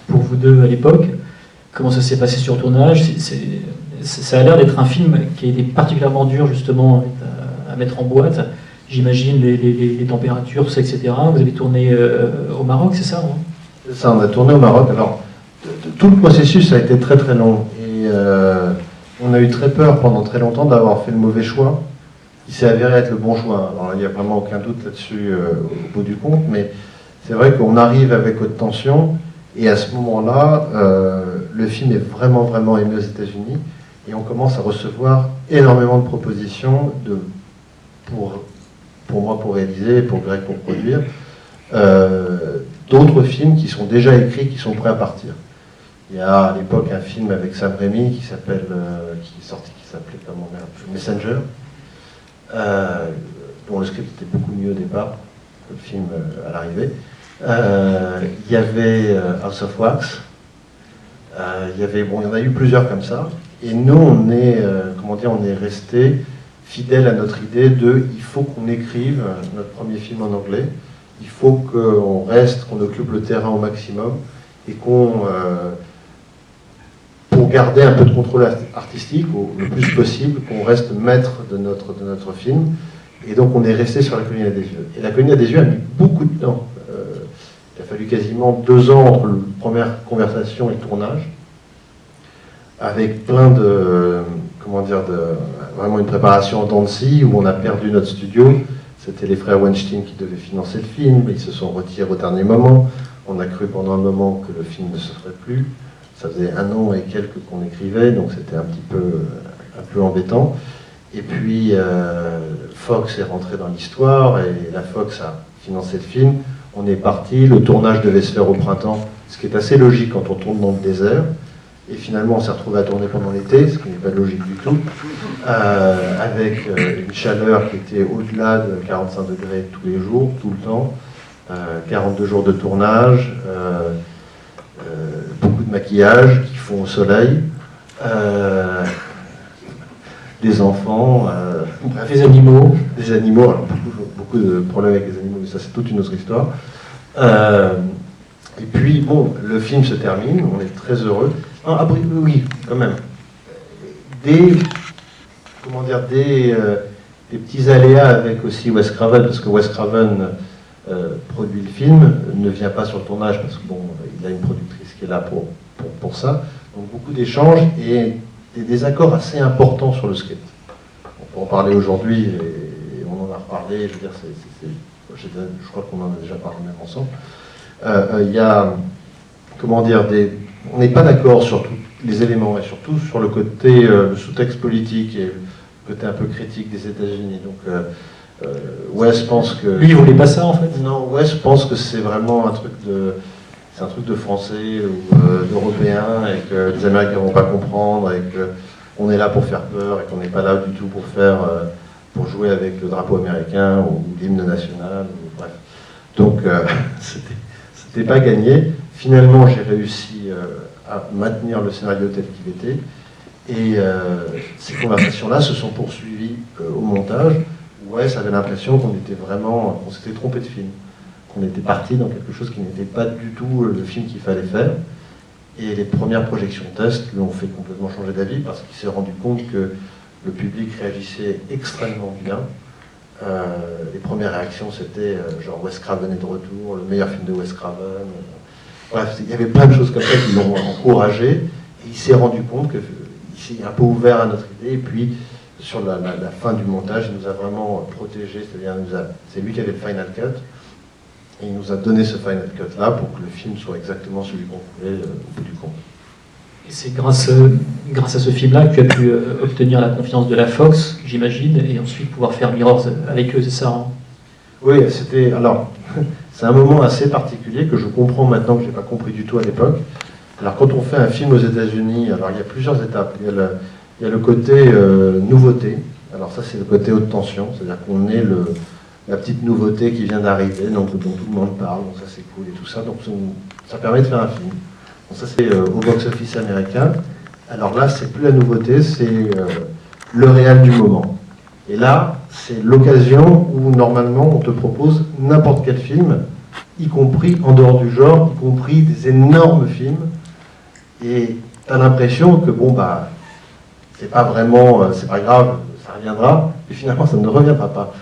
pour vous deux à l'époque. Comment ça s'est passé sur le tournage? Ça a l'air d'être un film qui a été particulièrement dur justement à mettre en boîte. J'imagine les températures, tout ça, etc. Vous avez tourné au Maroc, c'est ça, hein? C'est ça, on a tourné au Maroc. Alors, tout le processus a été très très long. Et on a eu très peur pendant très longtemps d'avoir fait le mauvais choix. Il s'est avéré être le bon choix. Alors, il n'y a vraiment aucun doute là-dessus au bout du compte. Mais c'est vrai qu'on arrive avec haute tension. Et à ce moment-là, le film est vraiment vraiment aimé aux États-Unis. Et on commence à recevoir énormément de propositions pour moi pour réaliser et pour Greg pour produire, d'autres films qui sont déjà écrits, qui sont prêts à partir. Il y a à l'époque un film avec Sam Raimi qui est sorti, qui s'appelait comment, Messenger, dont le script était beaucoup mieux au départ que le film à l'arrivée. Il y avait House of Wax, il y en a eu plusieurs comme ça. Et nous, on est resté fidèle à notre idée il faut qu'on écrive notre premier film en anglais, il faut qu'on occupe le terrain au maximum et pour garder un peu de contrôle artistique le plus possible, qu'on reste maître de notre film. Et donc on est resté sur La Colline à des yeux. Et La Colline à des yeux a mis beaucoup de temps. Il a fallu quasiment 2 ans entre la première conversation et le tournage, avec plein vraiment une préparation en dents de scie, où on a perdu notre studio. C'était les frères Weinstein qui devaient financer le film, mais ils se sont retirés au dernier moment. On a cru pendant un moment que le film ne se ferait plus. Ça faisait 1 an et quelques qu'on écrivait, donc c'était un peu embêtant. Et puis Fox est rentré dans l'histoire, et la Fox a financé le film. On est parti, le tournage devait se faire au printemps, ce qui est assez logique quand on tourne dans le désert. Et finalement, on s'est retrouvé à tourner pendant l'été, ce qui n'est pas logique du tout, avec une chaleur qui était au-delà de 45 degrés tous les jours, tout le temps, 42 jours de tournage, beaucoup de maquillage qui font au soleil, des enfants, bref, des animaux. Des animaux, alors beaucoup de problèmes avec les animaux, mais ça c'est toute une autre histoire. Et puis, bon, le film se termine, on est très heureux. Oui, quand même. Des petits aléas avec aussi Wes Craven, parce que Wes Craven produit le film, ne vient pas sur le tournage, parce que bon, il a une productrice qui est là pour ça. Donc beaucoup d'échanges et des désaccords assez importants sur le script. On peut en parler aujourd'hui, et on en a reparlé, je veux dire, je crois qu'on en a déjà parlé même ensemble. Il y a, on n'est pas d'accord sur tous les éléments, et surtout sur le côté sous-texte politique et le côté un peu critique des États-Unis. Donc, Wes pense que... Lui, il voulait pas ça, en fait? Non, Wes pense que c'est vraiment un truc de Français ou d'Européens, et que les Américains ne vont pas comprendre, et qu'on est là pour faire peur, et qu'on n'est pas là du tout pour jouer avec le drapeau américain ou l'hymne national, ou, bref. Donc, c'était pas gagné. Finalement, j'ai réussi à maintenir le scénario tel qu'il était. Et ces conversations-là se sont poursuivies au montage. Wes avait l'impression qu'on s'était trompé de film. Qu'on était parti dans quelque chose qui n'était pas du tout le film qu'il fallait faire. Et les premières projections test lui ont fait complètement changer d'avis, parce qu'il s'est rendu compte que le public réagissait extrêmement bien. Les premières réactions, c'était genre Wes Craven est de retour, le meilleur film de Wes Craven. Bref, il y avait plein de choses comme ça qui l'ont encouragé. Et il s'est rendu compte qu'il s'est un peu ouvert à notre idée. Et puis, sur la fin du montage, il nous a vraiment protégés. C'est-à-dire, c'est lui qui avait le final cut. Et il nous a donné ce final cut-là pour que le film soit exactement celui qu'on voulait au bout du compte. Et c'est grâce à ce film-là que tu as pu obtenir la confiance de la Fox, j'imagine, et ensuite pouvoir faire Mirrors avec eux, c'est ça, hein? Oui, c'est un moment assez particulier que je comprends maintenant, que je n'ai pas compris du tout à l'époque. Alors, quand on fait un film aux États-Unis, alors il y a plusieurs étapes. Il y a le côté nouveauté. Alors ça, c'est le côté haute tension, c'est-à-dire qu'on est la petite nouveauté qui vient d'arriver, donc dont tout le monde parle, donc ça c'est cool et tout ça. Donc ça permet de faire un film. Donc ça, c'est au box-office américain. Alors là, c'est plus la nouveauté, c'est le réel du moment. Et là, c'est l'occasion où normalement on te propose n'importe quel film, y compris en dehors du genre, y compris des énormes films. Et tu as l'impression que bon, bah, c'est pas vraiment, c'est pas grave, ça reviendra, et finalement ça ne reviendra pas.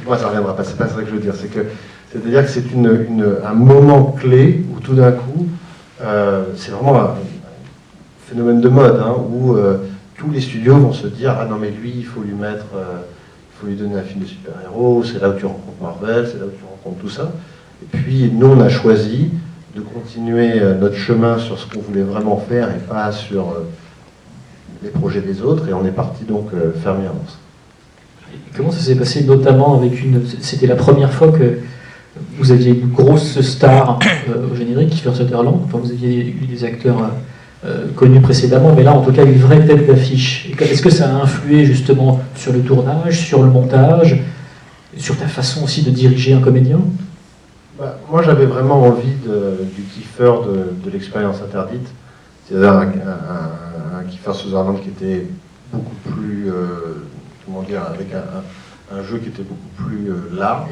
Moi, ça ne reviendra pas, c'est pas ça que je veux dire. C'est-à-dire que c'est un moment clé où tout d'un coup, c'est vraiment un phénomène de mode, hein, où tous les studios vont se dire ah non mais lui il faut lui mettre, il faut lui donner un film de super-héros, c'est là où tu rencontres Marvel, c'est là où tu rencontres tout ça. Et puis nous on a choisi de continuer notre chemin sur ce qu'on voulait vraiment faire et pas sur les projets des autres, et on est parti donc faire Mirrors. Comment ça s'est passé notamment avec c'était la première fois que vous aviez une grosse star au générique, Kiefer Sutherland, enfin vous aviez eu des acteurs connus précédemment, mais là en tout cas une vraie tête d'affiche. Est-ce que ça a influé justement sur le tournage, sur le montage, sur ta façon aussi de diriger un comédien? Moi j'avais vraiment envie du Kiefer de l'expérience interdite, c'est-à-dire un Kiefer Sutherland qui était beaucoup plus, comment dire, avec un jeu qui était beaucoup plus large.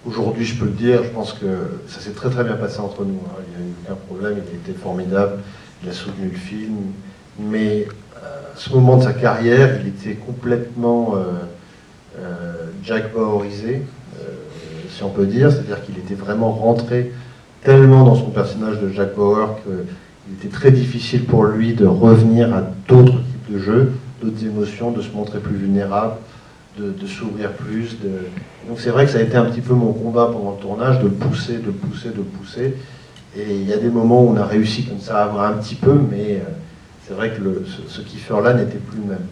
Aujourd'hui, je peux le dire, je pense que ça s'est très très bien passé entre nous. Hein. Il n'y a eu aucun problème, il a été formidable, il a soutenu le film. Mais à ce moment de sa carrière, il était complètement Jack Bauerisé, si on peut dire. C'est-à-dire qu'il était vraiment rentré tellement dans son personnage de Jack Bauer qu'il était très difficile pour lui de revenir à d'autres types de jeux, d'autres émotions, de se montrer plus vulnérable, de s'ouvrir plus. Donc c'est vrai que ça a été un petit peu mon combat pendant le tournage, de le pousser, de le pousser, de le pousser. Et il y a des moments où on a réussi comme ça à avoir un petit peu, mais c'est vrai que ce Kiefer-là n'était plus le même.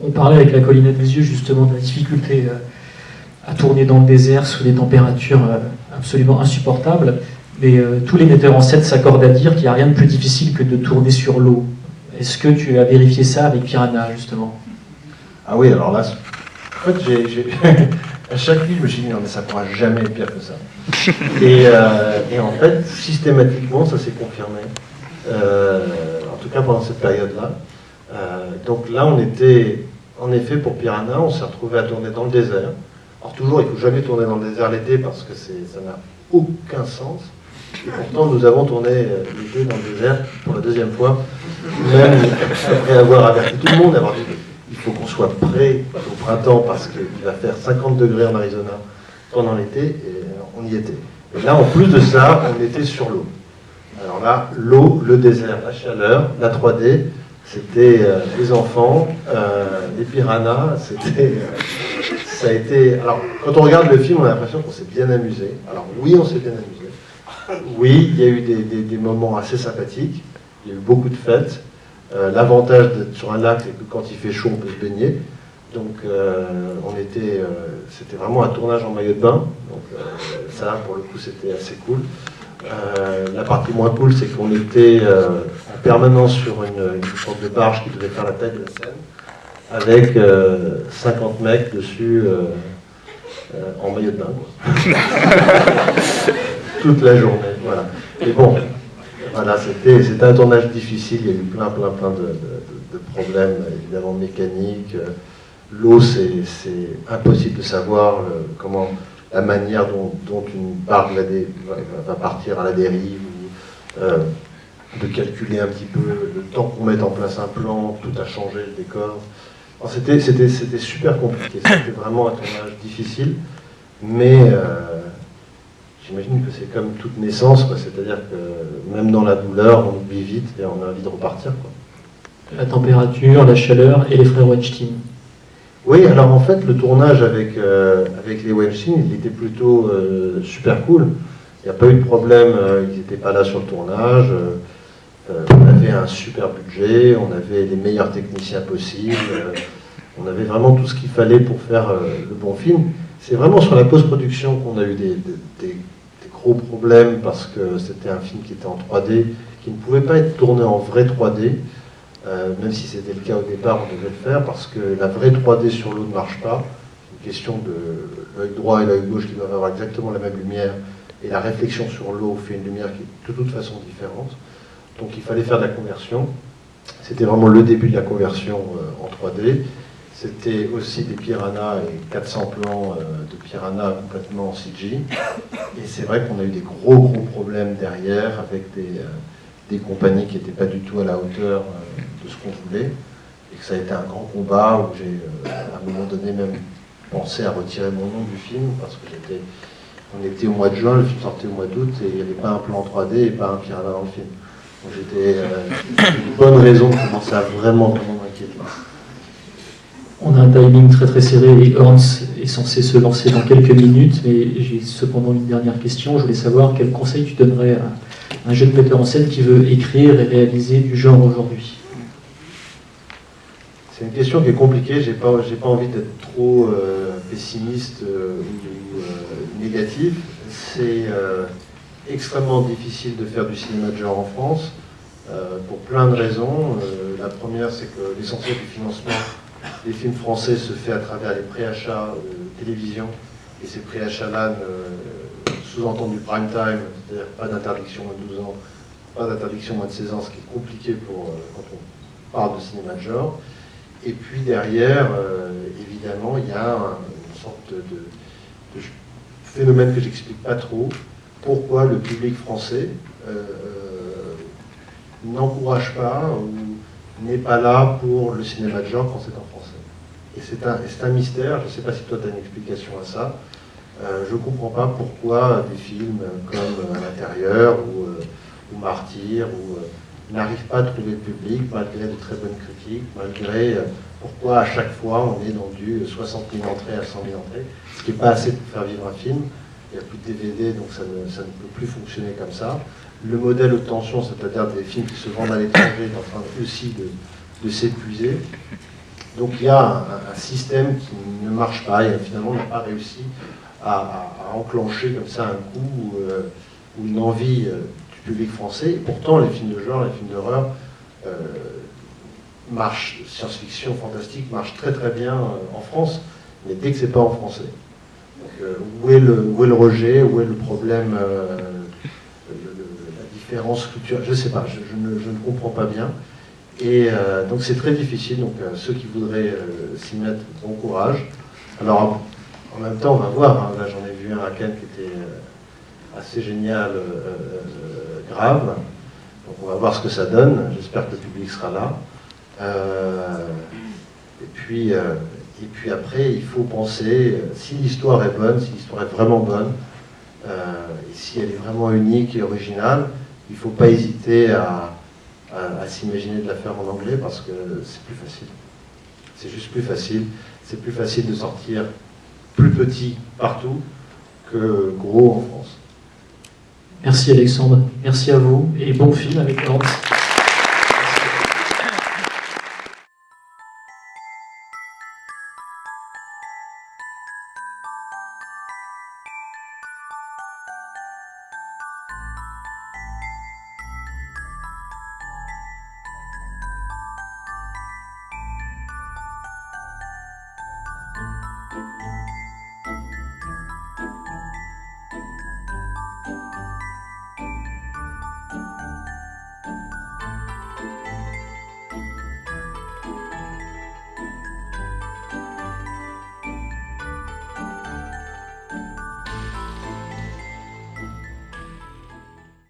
On parlait avec la Collinette des Yeux justement de la difficulté à tourner dans le désert sous des températures absolument insupportables, mais tous les metteurs en scène s'accordent à dire qu'il n'y a rien de plus difficile que de tourner sur l'eau. Est-ce que tu as vérifié ça avec Piranha justement? Ah oui, alors là, en fait, à chaque nuit, je me suis dit, non mais ça ne pourra jamais être pire que ça. Et en fait, systématiquement, ça s'est confirmé. En tout cas, pendant cette période-là. Donc là, on était, en effet, pour Piranha, on s'est retrouvé à tourner dans le désert. Alors toujours, il ne faut jamais tourner dans le désert l'été parce que ça n'a aucun sens. Et pourtant, nous avons tourné l'été dans le désert pour la deuxième fois, même après avoir averti tout le monde, avoir dit il faut qu'on soit prêt au printemps parce qu'il va faire 50 degrés en Arizona pendant l'été, et on y était. Et là, en plus de ça, on était sur l'eau. Alors là, l'eau, le désert, la chaleur, la 3D, c'était les enfants, les piranhas, ça a été... Alors, quand on regarde le film, on a l'impression qu'on s'est bien amusé. Alors oui, on s'est bien amusé. Oui, il y a eu des moments assez sympathiques, il y a eu beaucoup de fêtes. L'avantage d'être sur un lac, c'est que quand il fait chaud, on peut se baigner. Donc, c'était vraiment un tournage en maillot de bain. Donc, ça, pour le coup, c'était assez cool. La partie moins cool, c'est qu'on était en permanence sur une sorte de barge qui devait faire la taille de la scène, avec 50 mecs dessus en maillot de bain. Toute la journée, voilà. Et bon. Voilà, c'était un tournage difficile, il y a eu plein de problèmes, évidemment mécaniques. L'eau, c'est impossible de savoir la manière dont une barque va partir à la dérive, ou de calculer un petit peu le temps qu'on mette en place un plan, tout a changé, le décor. C'était super compliqué, c'était vraiment un tournage difficile, mais... j'imagine que c'est comme toute naissance, c'est-à-dire que même dans la douleur, on oublie vite et on a envie de repartir. Quoi. La température, la chaleur et les frères Weinstein. Oui, alors en fait, le tournage avec les Weinstein, il était plutôt super cool. Il n'y a pas eu de problème, ils n'étaient pas là sur le tournage. On avait un super budget, on avait les meilleurs techniciens possibles, on avait vraiment tout ce qu'il fallait pour faire le bon film. C'est vraiment sur la post-production qu'on a eu des gros problèmes parce que c'était un film qui était en 3D, qui ne pouvait pas être tourné en vrai 3D, même si c'était le cas au départ, on devait le faire parce que la vraie 3D sur l'eau ne marche pas. C'est une question de l'œil droit et l'œil gauche qui doivent avoir exactement la même lumière et la réflexion sur l'eau fait une lumière qui est de toute façon différente. Donc il fallait faire de la conversion. C'était vraiment le début de la conversion en 3D. C'était aussi des piranhas et 400 plans de piranhas complètement en CG. Et c'est vrai qu'on a eu des gros problèmes derrière avec des compagnies qui n'étaient pas du tout à la hauteur de ce qu'on voulait. Et que ça a été un grand combat où j'ai à un moment donné même pensé à retirer mon nom du film parce que on était au mois de juin, le film sortait au mois d'août et il n'y avait pas un plan 3D et pas un piranha dans le film. Donc j'étais une bonne raison de commencer à vraiment m'inquiéter. On a un timing très serré et Ernst est censé se lancer dans quelques minutes, mais j'ai cependant une dernière question. Je voulais savoir quel conseil tu donnerais à un jeune metteur en scène qui veut écrire et réaliser du genre aujourd'hui. C'est une question qui est compliquée, j'ai pas envie d'être trop pessimiste ou négatif. C'est extrêmement difficile de faire du cinéma de genre en France, pour plein de raisons. La première, c'est que l'essentiel du financement des films français se fait à travers les préachats télévision, et ces préachats-là sous-entendent du prime time, c'est-à-dire pas d'interdiction moins de 12 ans, pas d'interdiction moins de 16 ans, ce qui est compliqué quand on parle de cinéma de genre. Et puis derrière, évidemment, il y a une sorte de phénomène que j'explique pas trop. Pourquoi le public français n'encourage pas ou n'est pas là pour le cinéma de genre quand c'est en français. Et c'est un mystère, je ne sais pas si toi tu as une explication à ça. Je ne comprends pas pourquoi des films comme À l'intérieur ou Martyr n'arrivent pas à trouver le public malgré de très bonnes critiques, malgré pourquoi à chaque fois on est dans du 60 000 entrées à 100 000 entrées, ce qui n'est pas assez pour faire vivre un film. Il n'y a plus de DVD, donc ça ne peut plus fonctionner comme ça. Le modèle haute tension, c'est-à-dire des films qui se vendent à l'étranger, est en train aussi de s'épuiser. Donc il y a un système qui ne marche pas et finalement on n'a pas réussi à enclencher comme ça un coup ou une envie du public français. Et pourtant les films de genre, les films d'horreur marchent, science-fiction, fantastique, marchent très très bien en France, mais dès que c'est pas en français. Donc, où est le rejet, où est le problème, la différence culturelle, je ne sais pas, je ne comprends pas bien. Et donc c'est très difficile, donc ceux qui voudraient s'y mettre, bon courage. Alors en même temps on va voir, hein, là j'en ai vu un à Cannes qui était assez génial, grave, donc on va voir ce que ça donne, j'espère que le public sera là. Et puis après il faut penser, si l'histoire est bonne, si l'histoire est vraiment bonne, et si elle est vraiment unique et originale, il ne faut pas hésiter à s'imaginer de la faire en anglais parce que c'est plus facile. C'est juste plus facile. C'est plus facile de sortir plus petit partout que gros en France. Merci Alexandre, merci à vous et bon film avec Ernst.